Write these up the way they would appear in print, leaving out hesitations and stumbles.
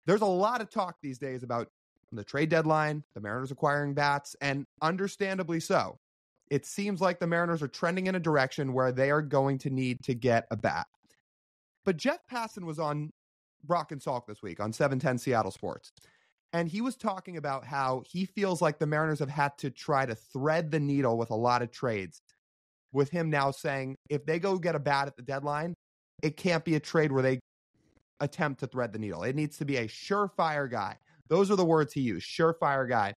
there's a lot of talk these days about the trade deadline, the Mariners acquiring bats, and understandably so. It seems like the Mariners are trending in a direction where they are going to need to get a bat. But Jeff Passan was on Brock and Salk this week on 710 Seattle Sports. And he was talking about how he feels like the Mariners have had to try to thread the needle with a lot of trades. With him now saying, if they go get a bat at the deadline, it can't be a trade where they attempt to thread the needle. It needs to be a surefire guy. Those are the words he used, surefire guy.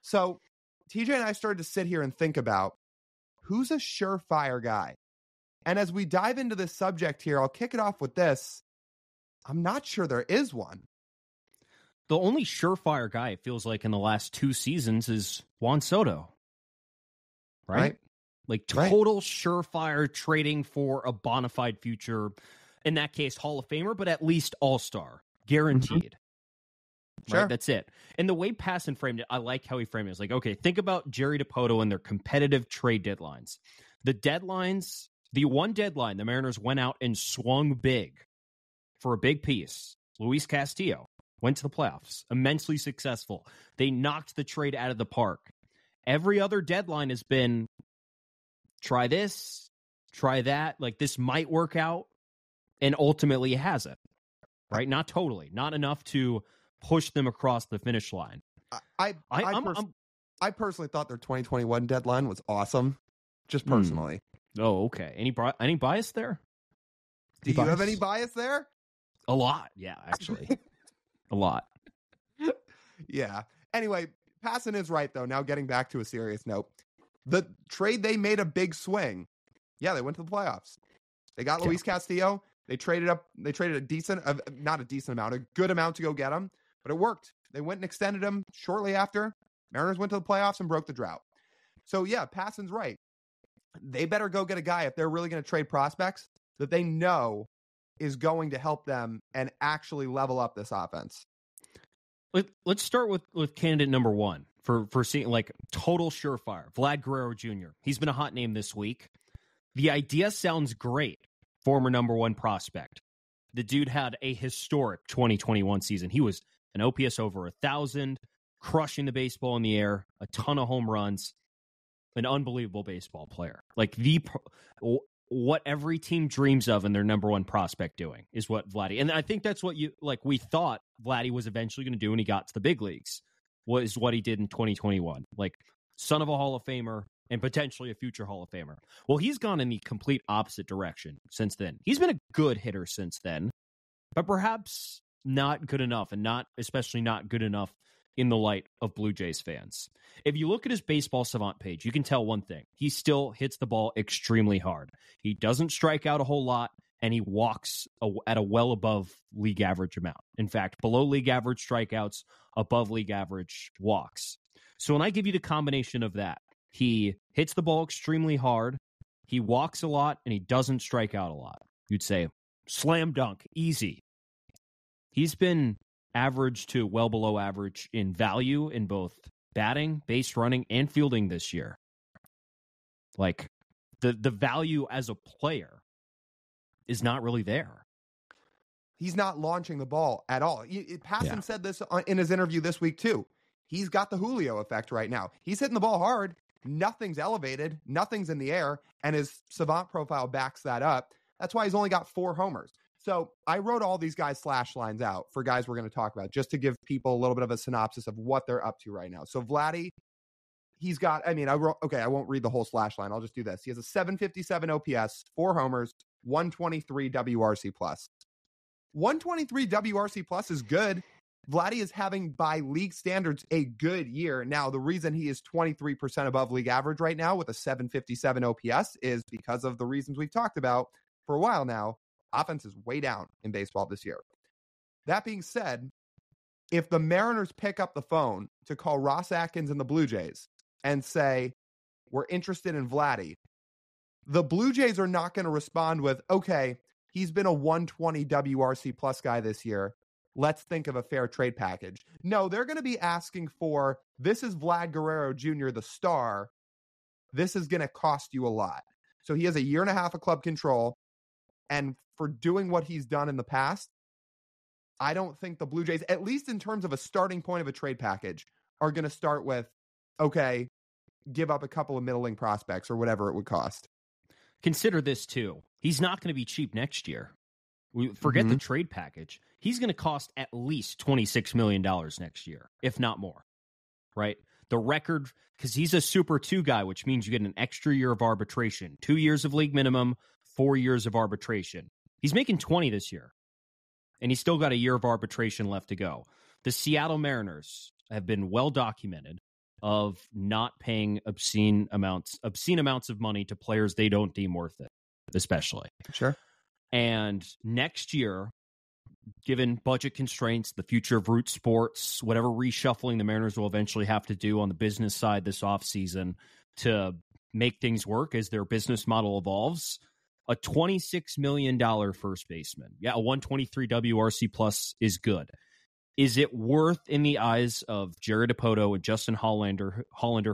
So TJ and I started to sit here and think about who's a surefire guy. And as we dive into this subject here, I'll kick it off with this. I'm not sure there is one. The only surefire guy, it feels like, in the last 2 seasons is Juan Soto. Right? Like total surefire trading for a bona fide future. In that case, Hall of Famer, but at least all-star. Guaranteed. Sure. Right? That's it. And the way Passan framed it, I like how he framed it. It's like, okay, think about Jerry DiPoto and their competitive trade deadlines. The deadlines, the one deadline, the Mariners went out and swung big for a big piece. Luis Castillo went to the playoffs, immensely successful. They knocked the trade out of the park. Every other deadline has been try this, try that. Like, this might work out. And ultimately it hasn't. Right? Not totally. Not enough to push them across the finish line. I personally thought their 2021 deadline was awesome. Just personally. Oh, okay. Any bias there? Do you have any bias there? A lot. Yeah, actually. A lot. Yeah. Anyway, Passan is right, though. Now getting back to a serious note. The trade, they made a big swing. Yeah, they went to the playoffs. They got Luis Castillo. They traded a decent, not a decent amount, a good amount to go get him, but it worked. They went and extended him shortly after. Mariners went to the playoffs and broke the drought. So yeah, Passan's right. They better go get a guy if they're really going to trade prospects that they know is going to help them and actually level up this offense. Let's start with candidate number one for seeing like total surefire, Vlad Guerrero Jr. He's been a hot name this week. The idea sounds great. Former number one prospect. The dude had a historic 2021 season. He was an OPS over 1,000, crushing the baseball in the air, a ton of home runs, an unbelievable baseball player. Like what every team dreams of in their number one prospect doing is what Vladdy. And I think that's what we thought Vladdy was eventually going to do when he got to the big leagues, was what he did in 2021. Like, son of a Hall of Famer, and potentially a future Hall of Famer. Well, he's gone in the complete opposite direction since then. He's been a good hitter since then, but perhaps not good enough, and especially not good enough in the light of Blue Jays fans. If you look at his Baseball Savant page, you can tell one thing. He still hits the ball extremely hard. He doesn't strike out a whole lot, and he walks at a well above league average amount. In fact, below league average strikeouts, above league average walks. So when I give you the combination of that, he hits the ball extremely hard, he walks a lot, and he doesn't strike out a lot. You'd say, slam dunk, easy. He's been average to well below average in value in both batting, base running, and fielding this year. Like, the value as a player is not really there. He's not launching the ball at all. Passan said this in his interview this week, too. He's got the Julio effect right now. He's hitting the ball hard. Nothing's elevated. Nothing's in the air. And his Savant profile backs that up. That's why he's only got 4 homers. So I wrote all these guys' slash lines out for guys we're going to talk about, just to give people a little bit of a synopsis of what they're up to right now. So Vladdy, he's got, I won't read the whole slash line. I'll just do this. He has a 757 OPS, 4 homers, 123 WRC plus. 123 WRC plus is good. Vladdy is having, by league standards, a good year. Now, the reason he is 23% above league average right now with a 757 OPS is because of the reasons we've talked about for a while now. Offense is way down in baseball this year. That being said, if the Mariners pick up the phone to call Ross Atkins and the Blue Jays and say, we're interested in Vladdy, the Blue Jays are not going to respond with, okay, he's been a 120 WRC plus guy this year. Let's think of a fair trade package. No, they're going to be asking for, this is Vlad Guerrero Jr., the star. This is going to cost you a lot. So he has a year and a half of club control. And for doing what he's done in the past, I don't think the Blue Jays, at least in terms of a starting point of a trade package, are going to start with, okay, give up a couple of middling prospects or whatever it would cost. Consider this too. He's not going to be cheap next year. We forget the trade package. He's going to cost at least $26 million next year, if not more, right? The record, because he's a Super 2 guy, which means you get an extra year of arbitration, 2 years of league minimum, 4 years of arbitration. He's making 20 this year, and he's still got a year of arbitration left to go. The Seattle Mariners have been well documented of not paying obscene amounts of money to players they don't deem worth it, especially. Sure. And next year, given budget constraints, the future of root sports, whatever reshuffling the Mariners will eventually have to do on the business side this offseason to make things work as their business model evolves, a $26 million first baseman. Yeah, a 123 WRC plus is good. Is it worth, in the eyes of Jared Dipoto and Justin Hollander,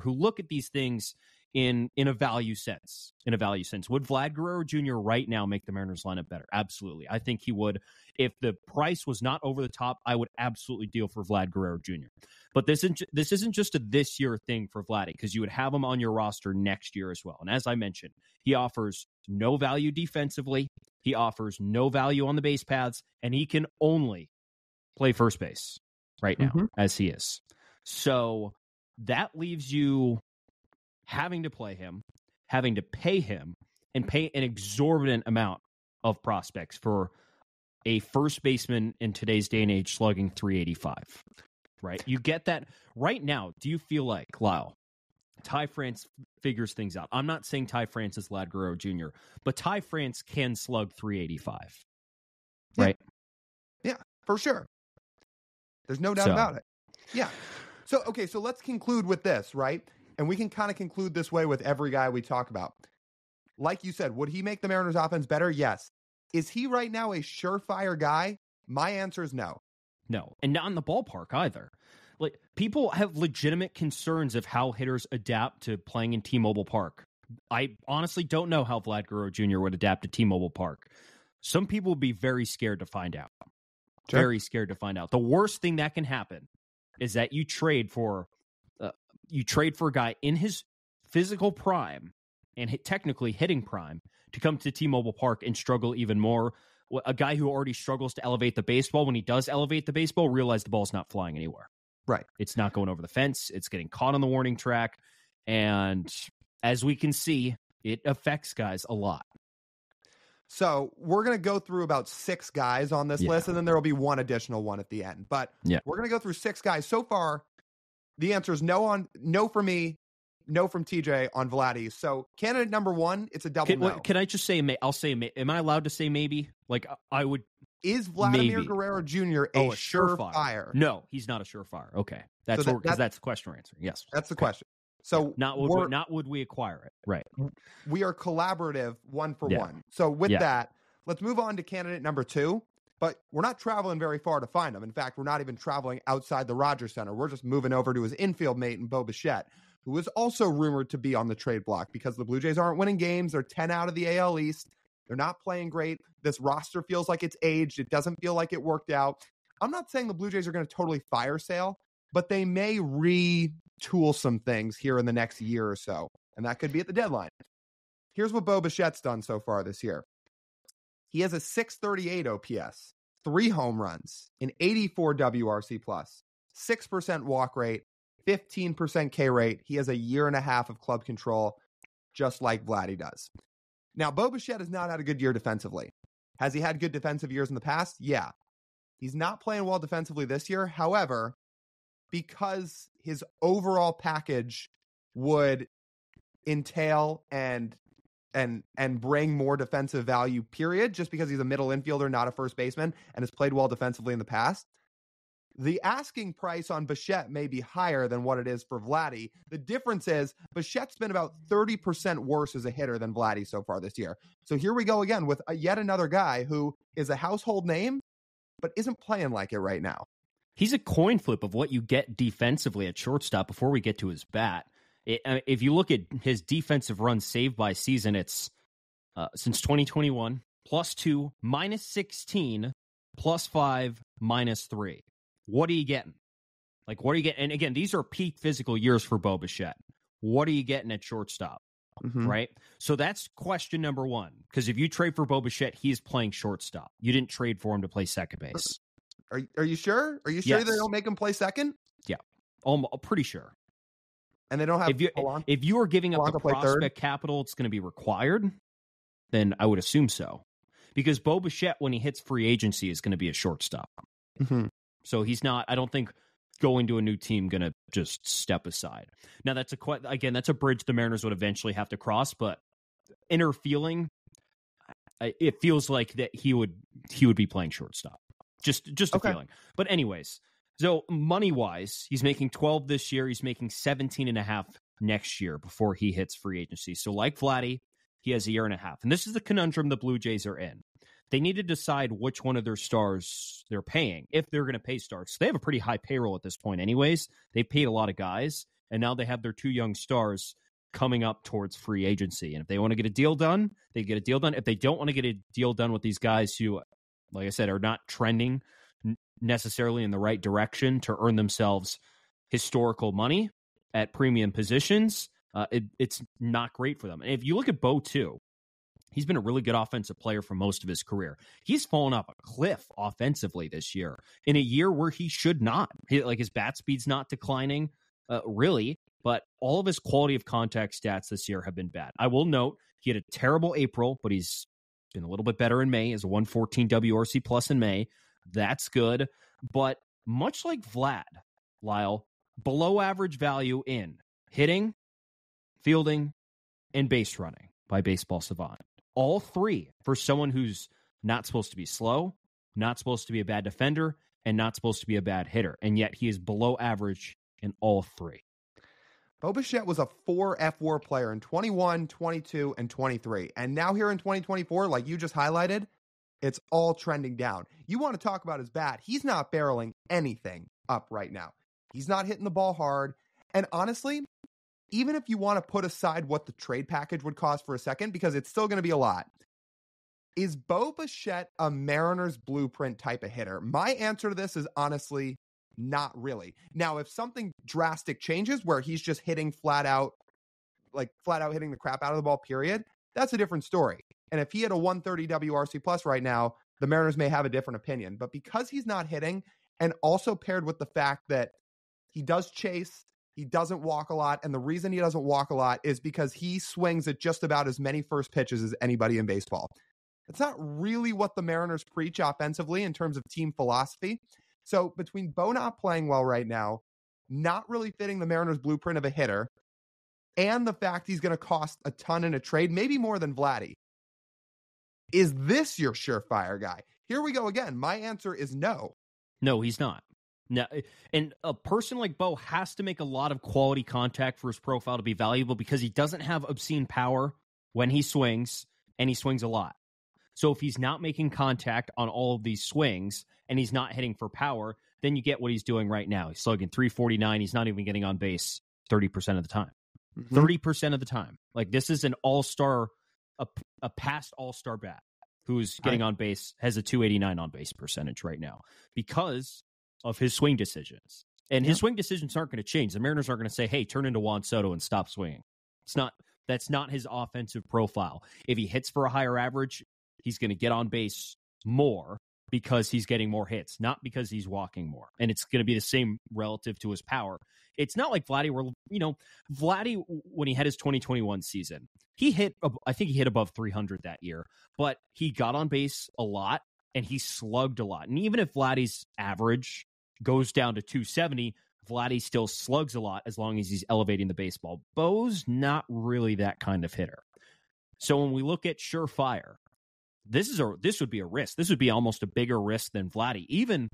who look at these things in a value sense? Would Vlad Guerrero Jr. right now make the Mariners lineup better? Absolutely. I think he would. If the price was not over the top, I would absolutely deal for Vlad Guerrero Jr. But this isn't just a this year thing for Vladdy, because you would have him on your roster next year as well. And as I mentioned, he offers no value defensively. He offers no value on the base paths, and he can only play first base right now as he is. So that leaves you having to play him, having to pay him, and pay an exorbitant amount of prospects for a first baseman in today's day and age slugging 385, right? You get that right now. Do you feel like, Lyle, Ty France figures things out? I'm not saying Ty France is Vlad Guerrero Jr., but Ty France can slug 385, right? Yeah, for sure. There's no doubt about it. Yeah. So, okay, so let's conclude with this, right? And we can kind of conclude this way with every guy we talk about. Like you said, would he make the Mariners offense better? Yes. Is he right now a surefire guy? My answer is no. No. And not in the ballpark either. Like, people have legitimate concerns of how hitters adapt to playing in T-Mobile Park. I honestly don't know how Vlad Guerrero Jr. would adapt to T-Mobile Park. Some people would be very scared to find out. Sure. Very scared to find out. The worst thing that can happen is that you trade for a guy in his physical prime and technically hitting prime to come to T-Mobile Park and struggle even more. A guy who already struggles to elevate the baseball, when he does elevate the baseball, realize the ball's not flying anywhere. Right. It's not going over the fence. It's getting caught on the warning track. And as we can see, it affects guys a lot. So we're going to go through about 6 guys on this list, and then there will be one additional one at the end. But we're going to go through 6 guys. So far, the answer is no from me, no from TJ on Vladdy. So candidate number 1, it's a double no. Can I just say, I'll say, am I allowed to say maybe? Like, I would. Is Vladimir Guerrero Jr. a surefire? No, he's not a surefire. Okay. That's the question we're answering. Yes. That's the question. So not would we acquire it. Right. We are collaborative 1 for 1. So with that, let's move on to candidate number 2. But we're not traveling very far to find him. In fact, we're not even traveling outside the Rogers Center. We're just moving over to his infield mate in Bichette, who is also rumored to be on the trade block because the Blue Jays aren't winning games. They're 10 out of the AL East. They're not playing great. This roster feels like it's aged. It doesn't feel like it worked out. I'm not saying the Blue Jays are going to totally fire sale, but they may retool some things here in the next year or so, and that could be at the deadline. Here's what Bichette's done so far this year. He has a 638 OPS, 3 home runs, an 84 WRC+, 6% walk rate, 15% K rate. He has a year and a half of club control, just like Vladdy does. Now, Bichette has not had a good year defensively. Has he had good defensive years in the past? Yeah. He's not playing well defensively this year. However, because his overall package would entail and bring more defensive value, period, just because he's a middle infielder, not a first baseman, and has played well defensively in the past, the asking price on Bichette may be higher than what it is for Vladdy. The difference is Bichette's been about 30% worse as a hitter than Vladdy so far this year. So here we go again with yet another guy who is a household name, but isn't playing like it right now. He's a coin flip of what you get defensively at shortstop before we get to his bat. If you look at his defensive runs saved by season, it's since 2021, +2, -16, +5, -3. What are you getting? Like, what are you getting? And again, these are peak physical years for Bo Bichette. What are you getting at shortstop? Right? So that's question number one. Because if you trade for Bo Bichette, he's playing shortstop. You didn't trade for him to play second base. Are you sure? Are you sure Yes. they don't make him play second? Yeah. I'm pretty sure. And they don't have if you are giving up the prospect third? capital it's going to be required, then I would assume so. Because Bo Bichette, when he hits free agency, is going to be a shortstop. So he's not, I don't think, going to a new team going to just step aside. Now, that's a bridge the Mariners would eventually have to cross, but inner feeling, it feels like that he would be playing shortstop. Just a feeling. But anyways, so money-wise, he's making 12 this year. He's making 17.5 next year before he hits free agency. So like Vladdy, he has a year and a half. And this is the conundrum the Blue Jays are in. They need to decide which one of their stars they're paying, if they're going to pay stars. So they have a pretty high payroll at this point anyways. They've paid a lot of guys, and now they have their 2 young stars coming up towards free agency. And if they want to get a deal done, they get a deal done. If they don't want to get a deal done with these guys who, like I said, are not trending necessarily in the right direction to earn themselves historical money at premium positions, it's not great for them. And if you look at Bo, too, he's been a really good offensive player for most of his career. He's fallen off a cliff offensively this year, in a year where he should not. His bat speed's not declining, really, but all of his quality of contact stats this year have been bad. I will note he had a terrible April, but he's been a little bit better in May. As a 114 WRC plus in May. That's good. But much like Vlad, Lyle, below average value in hitting, fielding, and base running by Baseball Savant. All 3 for someone who's not supposed to be slow, not supposed to be a bad defender, and not supposed to be a bad hitter. And yet he is below average in all 3. Bo Bichette was a 4 F4 player in 21, 22, and 23. And now here in 2024, like you just highlighted, it's all trending down. You want to talk about his bat. He's not barreling anything up right now. He's not hitting the ball hard. And honestly, even if you want to put aside what the trade package would cost for a second, because it's still going to be a lot, is Bo Bichette a Mariners blueprint type of hitter? My answer to this is honestly not really. Now, if something drastic changes where he's just hitting flat out hitting the crap out of the ball, period, that's a different story. And if he had a 130 WRC plus right now, the Mariners may have a different opinion. But because he's not hitting, and also paired with the fact that he does chase, he doesn't walk a lot, and the reason he doesn't walk a lot is because he swings at just about as many first pitches as anybody in baseball. It's not really what the Mariners preach offensively in terms of team philosophy. So between Bo not playing well right now, not really fitting the Mariners blueprint of a hitter, and the fact he's going to cost a ton in a trade, maybe more than Vladdy, is this your surefire guy? Here we go again. My answer is no. No, he's not. No, and a person like Bo has to make a lot of quality contact for his profile to be valuable, because he doesn't have obscene power when he swings, and he swings a lot. So if he's not making contact on all of these swings and he's not hitting for power, then you get what he's doing right now. He's slugging 349. He's not even getting on base 30% of the time. 30% of the time. Like, this is an all-star, a past all-star bat who's getting on base, has a 289 on base percentage right now because of his swing decisions. And his swing decisions aren't going to change. The Mariners aren't going to say, hey, turn into Juan Soto and stop swinging. That's not his offensive profile. If he hits for a higher average, he's going to get on base more because he's getting more hits, not because he's walking more. And it's going to be the same relative to his power. It's not like Vladdy, where, Vladdy, when he had his 2021 season, I think he hit above 300 that year, but he got on base a lot and he slugged a lot. And even if Vladdy's average goes down to 270, Vladdy still slugs a lot as long as he's elevating the baseball. Bo's not really that kind of hitter. So when we look at surefire, this would be a risk. This would be almost a bigger risk than Vladdy. Even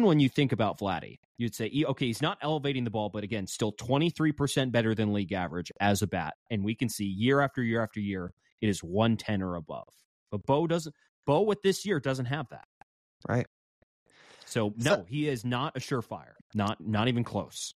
when you think about Vladdy, you'd say, okay, he's not elevating the ball, but again, still 23% better than league average as a bat. And we can see year after year after year, it is 110 or above. But Bo with this year doesn't have that. Right. So no, he is not a surefire. Not even close.